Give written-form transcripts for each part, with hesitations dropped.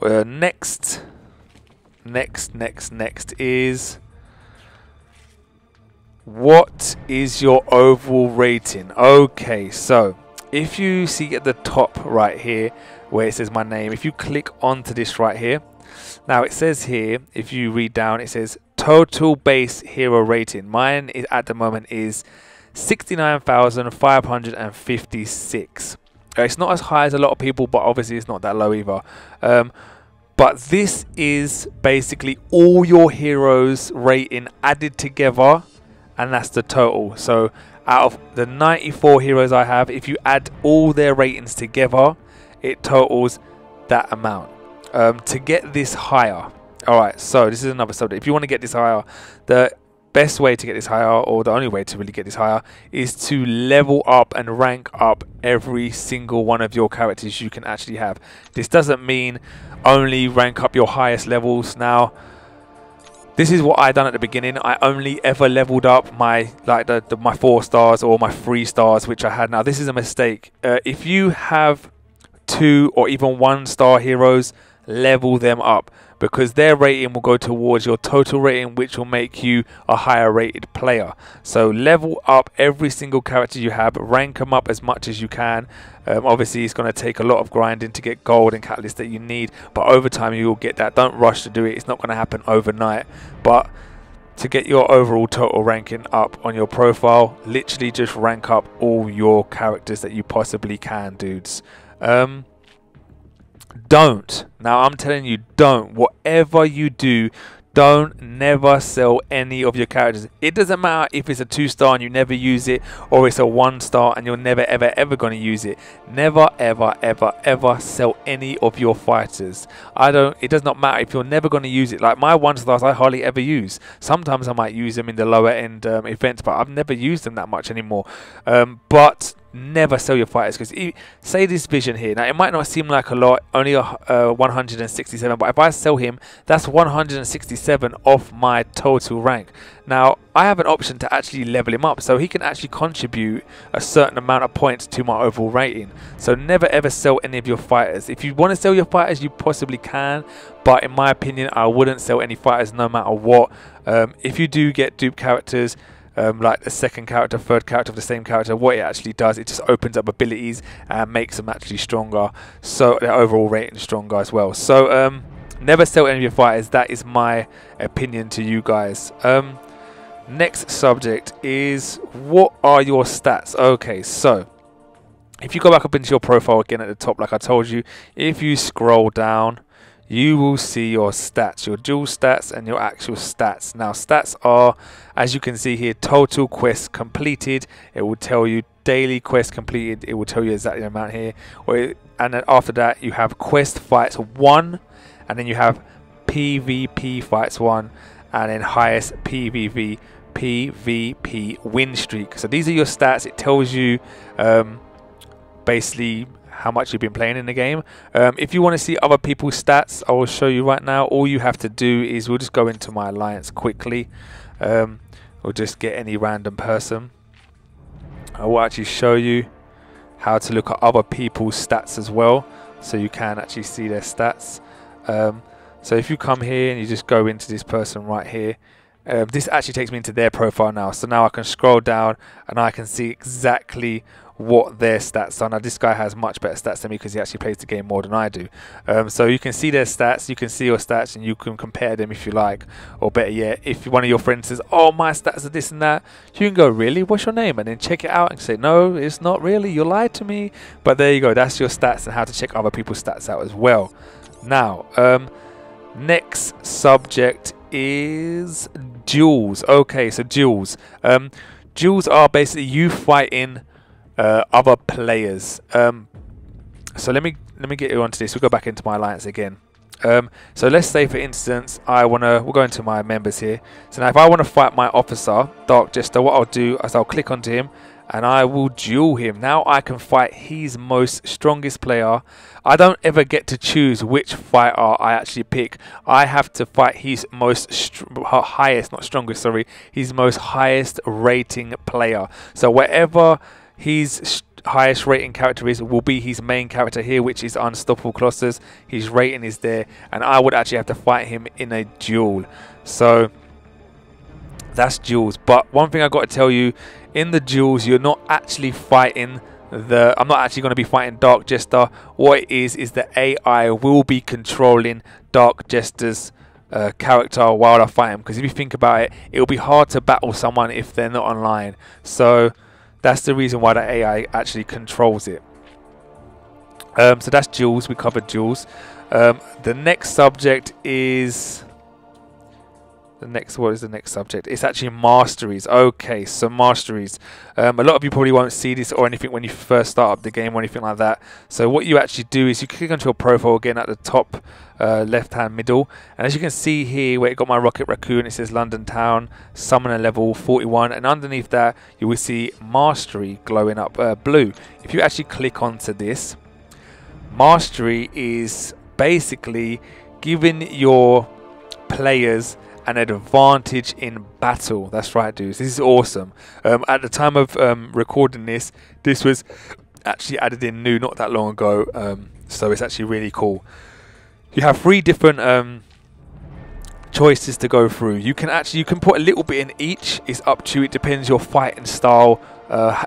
Next is, what is your overall rating? Okay, so if you see at the top right here where it says my name, if you click onto this right here, now it says here, if you read down, it says total base hero rating. Mine is at the moment is 69,556. It's not as high as a lot of people, but obviously it's not that low either. But this is basically all your heroes rating added together, and that's the total. So out of the 94 heroes I have, if you add all their ratings together, it totals that amount. To get this higher, alright, so this is another subject. If you want to get this higher, the best way to get this higher, or the only way to really get this higher, is to level up and rank up every single one of your characters you can actually have. This doesn't mean only rank up your highest levels. Now, this is what I done at the beginning. I only ever leveled up my my 4 stars or my 3 stars, which I had. Now, this is a mistake. If you have 2 or even 1 star heroes, level them up, because their rating will go towards your total rating, which will make you a higher rated player. So level up every single character you have, rank them up as much as you can. Obviously it's going to take a lot of grinding to get gold and catalyst that you need, but over time you will get that. Don't rush to do it. It's not going to happen overnight, but to get your overall total ranking up on your profile, literally just rank up all your characters that you possibly can, dudes. Don't, now I'm telling you, don't, whatever you do, don't never sell any of your characters. It doesn't matter if it's a 2 star and you never use it, or it's a 1 star and you're never ever going to use it. Never ever sell any of your fighters. It does not matter if you're never going to use it. Like my 1 stars I hardly ever use. Sometimes I might use them in the lower end events, but I've never used them that much anymore. But never sell your fighters, because say this vision here, now it might not seem like a lot, only 167, but if I sell him, that's 167 off my total rank. Now I have an option to actually level him up, so he can actually contribute a certain amount of points to my overall rating. So never ever sell any of your fighters. If you want to sell your fighters, you possibly can, but in my opinion I wouldn't sell any fighters no matter what. If you do get dupe characters, like the second character, third character of the same character, what it actually does, it just opens up abilities and makes them actually stronger, so their overall rating is stronger as well. So never sell any of your fighters. That is my opinion to you guys. Next subject is, what are your stats? Okay, so if you go back up into your profile again at the top, like I told you, if you scroll down, you will see your stats, your dual stats and your actual stats. Now stats are, as you can see here, total quests completed. It will tell you daily quest completed. It will tell you exactly the amount here. And then after that you have quest fights 1, and then you have PvP fights 1, and then highest PvP win streak. So these are your stats. It tells you basically how much you've been playing in the game. If you want to see other people's stats, I will show you right now. All you have to do is, we'll just go into my alliance quickly. We'll just get any random person. I will actually show you how to look at other people's stats as well, so you can actually see their stats. So if you come here and you just go into this person right here, this actually takes me into their profile now. So now I can scroll down and I can see exactly what their stats are. Now this guy has much better stats than me because he actually plays the game more than I do. So you can see their stats, you can see your stats, and you can compare them if you like. Or better yet, if one of your friends says, oh, my stats are this and that, you can go, really, what's your name? And then check it out and say, no, it's not really, you lied to me. But there you go, that's your stats and how to check other people's stats out as well. Now next subject is duels. Okay, so duels. Duels are basically you fighting other players. So let me get you onto this. We'll go back into my alliance again. So let's say, for instance, we'll go into my members here. So now if I want to fight my officer, Dark Jester, what I'll do is I'll click onto him and I will duel him. Now I can fight his most strongest player. I don't ever get to choose which fighter I actually pick. I have to fight his most his most highest rating player. So wherever his highest rating character is will be his main character here, which is Unstoppable Colossus. His rating is there, and I would actually have to fight him in a duel. So that's duels. But one thing I got to tell you, in the duels, you're not actually fighting I'm not actually going to be fighting Dark Jester. What it is the AI will be controlling Dark Jester's character while I fight him. Because if you think about it, it'll be hard to battle someone if they're not online. So that's the reason why the AI actually controls it. So that's duels. We covered duels. The next subject is... what is the next subject? It's actually masteries. Okay, so masteries. A lot of you probably won't see this or anything when you first start up the game or anything like that. So what you actually do is you click onto your profile again at the top left hand middle, and as you can see here where it got my Rocket Raccoon, it says London Town, Summoner level 41, and underneath that you will see mastery glowing up blue. If you actually click onto this, mastery is basically giving your players an advantage in battle. That's right, dudes. This is awesome. At the time of recording this, this was actually added in new not that long ago. So it's actually really cool. You have 3 different choices to go through. You can put a little bit in each. It's up to you. It depends your fighting style.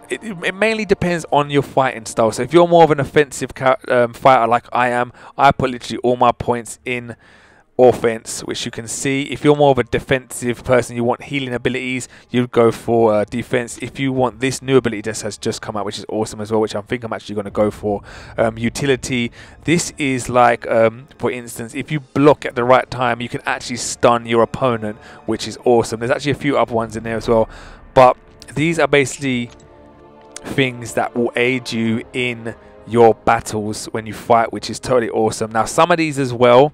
It mainly depends on your fighting style. So if you're more of an offensive fighter like I am, I put literally all my points in offense, which you can see. If you're more of a defensive person, you want healing abilities, you'd go for defense. If you want this new ability that has just come out, which is awesome as well, which I think I'm actually going to go for, utility. This is like, for instance, if you block at the right time, you can actually stun your opponent, which is awesome. There's actually a few other ones in there as well, but these are basically things that will aid you in your battles when you fight, which is totally awesome. Now, some of these as well,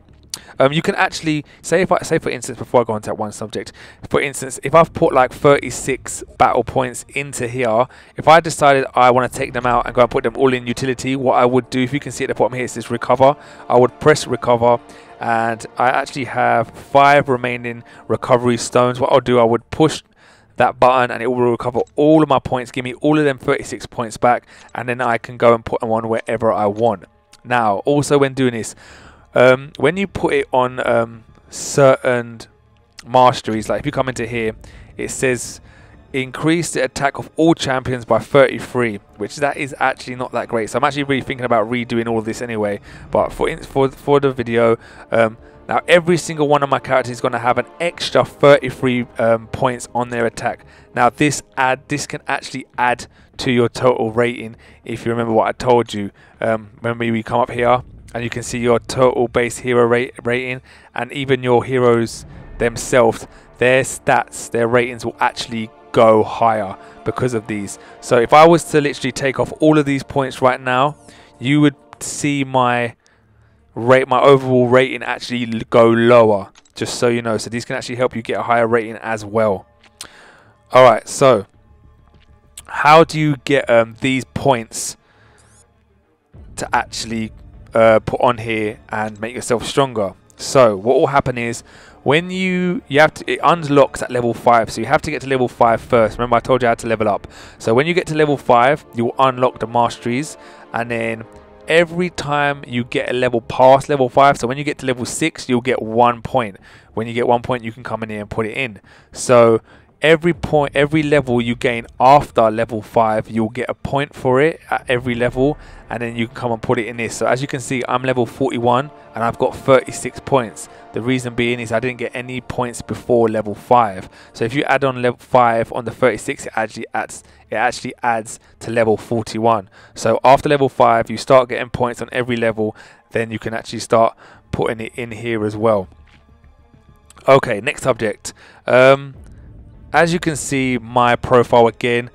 you can actually say, for instance, before I go on to that one subject, for instance, if I've put like 36 battle points into here, if I decided I want to take them out and go and put them all in utility, what I would do, if you can see at the bottom here, it says recover. I would press recover, and I actually have 5 remaining recovery stones. What I'll do, I would push that button and it will recover all of my points, give me all of them 36 points back, and then I can go and put them on wherever I want. Now, also when doing this, when you put it on certain masteries, like if you come into here, it says increase the attack of all champions by 33, which that is actually not that great. So I'm actually really thinking about redoing all of this anyway. But for the video, now every single one of my characters is going to have an extra 33 points on their attack. Now this can actually add to your total rating. If you remember what I told you, remember we come up here and you can see your total base hero rating, and even your heroes themselves, their stats, their ratings will actually go higher because of these. So if I was to literally take off all of these points right now, you would see my overall rating actually go lower, just so you know. So these can actually help you get a higher rating as well. Alright, so how do you get these points to actually put on here and make yourself stronger? So what will happen is, when it unlocks at level 5, so you have to get to level 5 first. Remember I told you I had to level up. So when you get to level 5, you will unlock the masteries, and then every time you get a level past level 5, so when you get to level 6, you'll get 1 point. When you get 1 point, you can come in here and put it in. So every level you gain after level 5, you'll get a point for it at every level, and then you can come and put it in this. So as you can see, I'm level 41 and I've got 36 points. The reason being is I didn't get any points before level 5. So if you add on level 5 on the 36, it actually adds to level 41. So after level 5, you start getting points on every level, then you can actually start putting it in here as well. Okay, next subject. As you can see, my profile again,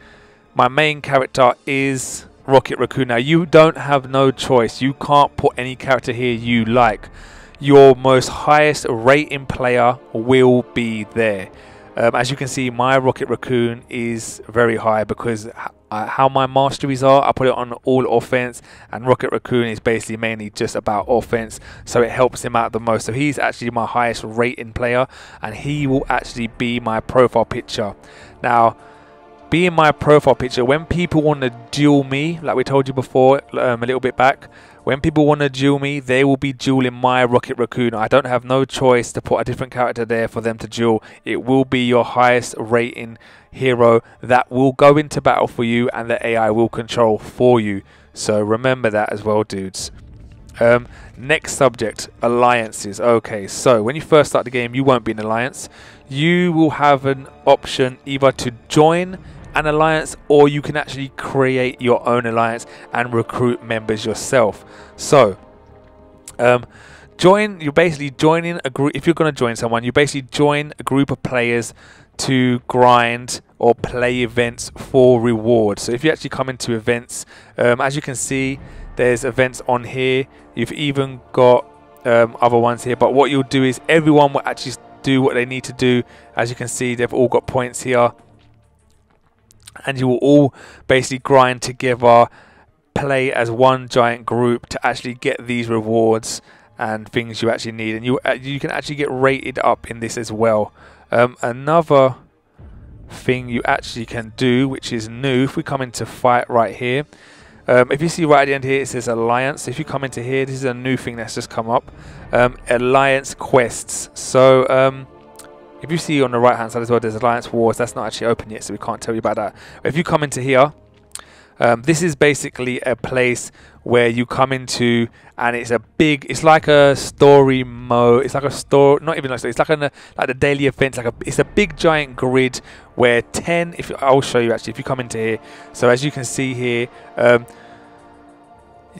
my main character is Rocket Raccoon. Now you don't have no choice. You can't put any character here you like. Your most highest rating player will be there. As you can see, my Rocket Raccoon is very high because how my masteries are, I put it on all offense, and Rocket Raccoon is basically mainly just about offense, so it helps him out the most. So he's actually my highest rating player, and he will actually be my profile picture. Now, be in my profile picture. When people want to duel me, like we told you before a little bit back, when people want to duel me, they will be dueling my Rocket Raccoon. I don't have no choice to put a different character there for them to duel. It will be your highest rating hero that will go into battle for you, and the AI will control for you. So remember that as well, dudes. Next subject, alliances. Okay, so when you first start the game, you won't be in an alliance. You will have an option either to join an alliance, or you can actually create your own alliance and recruit members yourself. So you're basically joining a group. If you're going to join someone, you basically join a group of players to grind or play events for rewards. So if you actually come into events, as you can see, there's events on here. You've even got other ones here, but what you'll do is everyone will actually do what they need to do. As you can see, they've all got points here, and you will all basically grind together, play as one giant group to actually get these rewards and things you actually need, and you can actually get rated up in this as well. Another thing you actually can do, which is new, if we come into fight right here, if you see right at the end here, it says alliance. If you come into here, this is a new thing that's just come up, alliance quests. So if you see on the right hand side as well, there's alliance wars. That's not actually open yet, so we can't tell you about that. But if you come into here, this is basically a place where you come into, and it's like a story mode. It's like a story, not even like story. It's like the daily events. It's a big giant grid where 10. I'll show you actually. If you come into here, so as you can see here,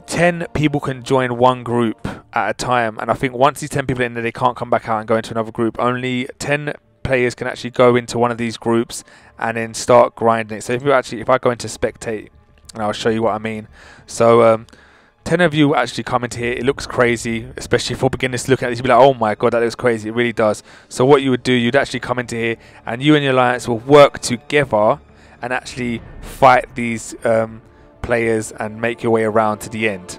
10 people can join one group at a time, and I think once these 10 people are in there, they can't come back out and go into another group. Only 10 players can actually go into one of these groups and then start grinding it. So if I go into spectate, and I'll show you what I mean. So 10 of you actually come into here. It looks crazy, especially for beginners looking at this. You'd be like, oh my god, that looks crazy. It really does. So what you would do, you'd actually come into here, and you and your alliance will work together and actually fight these players and make your way around to the end.